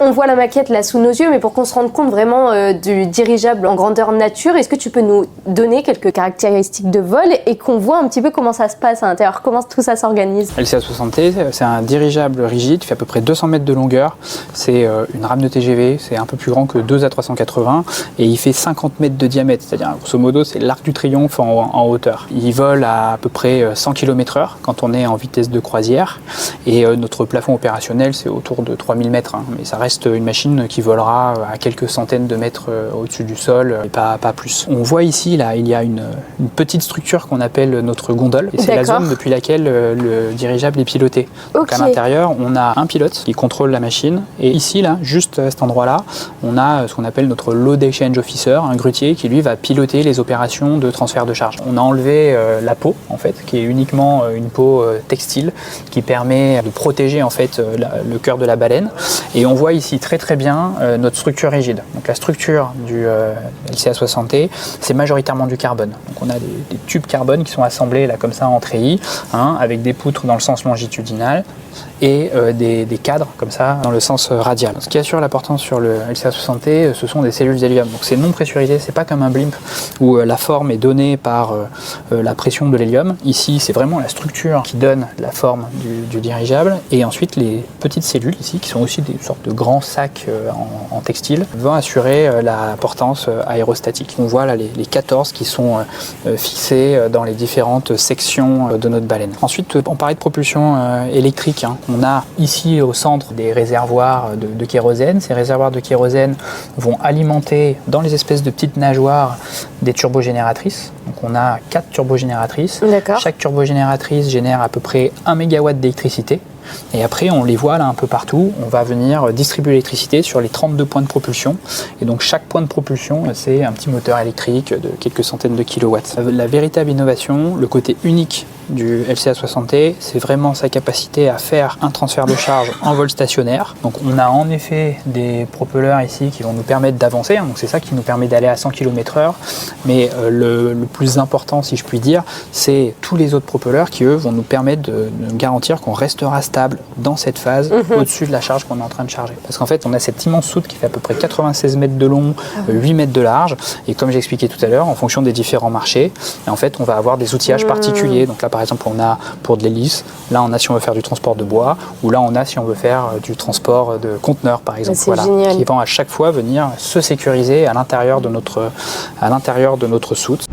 On voit la maquette là sous nos yeux, mais pour qu'on se rende compte vraiment du dirigeable en grandeur nature, est-ce que tu peux nous donner quelques caractéristiques de vol et qu'on voit un petit peu comment ça se passe à l'intérieur, comment tout ça s'organise? LCA60T, c'est un dirigeable rigide, il fait à peu près 200 mètres de longueur, c'est une rame de TGV, c'est un peu plus grand que 2 A380 et il fait 50 mètres de diamètre, c'est-à-dire grosso modo c'est l'Arc du Triomphe en hauteur. Il vole à peu près 100 km/h quand on est en vitesse de croisière et notre plafond opérationnel c'est autour de 3000 mètres, hein, mais ça reste une machine qui volera à quelques centaines de mètres au-dessus du sol et pas plus. On voit ici là, il y a une petite structure qu'on appelle notre gondole et c'est la zone depuis laquelle le dirigeable est piloté. Donc à l'intérieur on a un pilote qui contrôle la machine et ici là, juste à cet endroit là, on a ce qu'on appelle notre load exchange officer, un grutier qui lui va piloter les opérations de transfert de charge. On a enlevé la peau en fait, qui est uniquement une peau textile qui permet de protéger en fait le cœur de la baleine et on voit ici très bien notre structure rigide. Donc la structure du LCA60T c'est majoritairement du carbone. Donc on a des tubes carbone qui sont assemblés là comme ça en treillis, hein, avec des poutres dans le sens longitudinal et des cadres comme ça dans le sens radial. Ce qui assure la portance sur le LCA60T, ce sont des cellules d'hélium. Donc c'est non pressurisé, c'est pas comme un blimp où la forme est donnée par la pression de l'hélium. Ici c'est vraiment la structure qui donne la forme du dirigeable et ensuite les petites cellules ici qui sont aussi des sortes de grands sacs en textile vont assurer la portance aérostatique. On voit là les 14 qui sont fixés dans les différentes sections de notre baleine. Ensuite on parlait de propulsion électrique. Hein. On a ici au centre des réservoirs de kérosène. Ces réservoirs de kérosène vont alimenter dans les espèces de petites nageoires des turbogénératrices. Donc on a 4 turbogénératrices. Chaque turbogénératrice génère à peu près 1 MW d'électricité. Et après, on les voit là un peu partout. On va venir distribuer l'électricité sur les 32 points de propulsion. Et donc, chaque point de propulsion, c'est un petit moteur électrique de quelques centaines de kilowatts. La véritable innovation, le côté unique du LCA60T, c'est vraiment sa capacité à faire un transfert de charge en vol stationnaire. Donc, on a en effet des propelleurs ici qui vont nous permettre d'avancer. Donc, c'est ça qui nous permet d'aller à 100 km/h. Mais le plus important, si je puis dire, c'est tous les autres propelleurs qui, eux, vont nous permettre de garantir qu'on restera stable dans cette phase au-dessus de la charge qu'on est en train de charger. Parce qu'en fait, on a cette immense soute qui fait à peu près 96 mètres de long, 8 mètres de large. Et comme j'expliquais tout à l'heure, en fonction des différents marchés, et en fait, on va avoir des outillages particuliers. Donc là, par exemple, on a pour de l'hélice, là, on a si on veut faire du transport de bois, ou là, on a si on veut faire du transport de conteneurs, par exemple. Voilà, qui vont à chaque fois venir se sécuriser à l'intérieur de notre soute.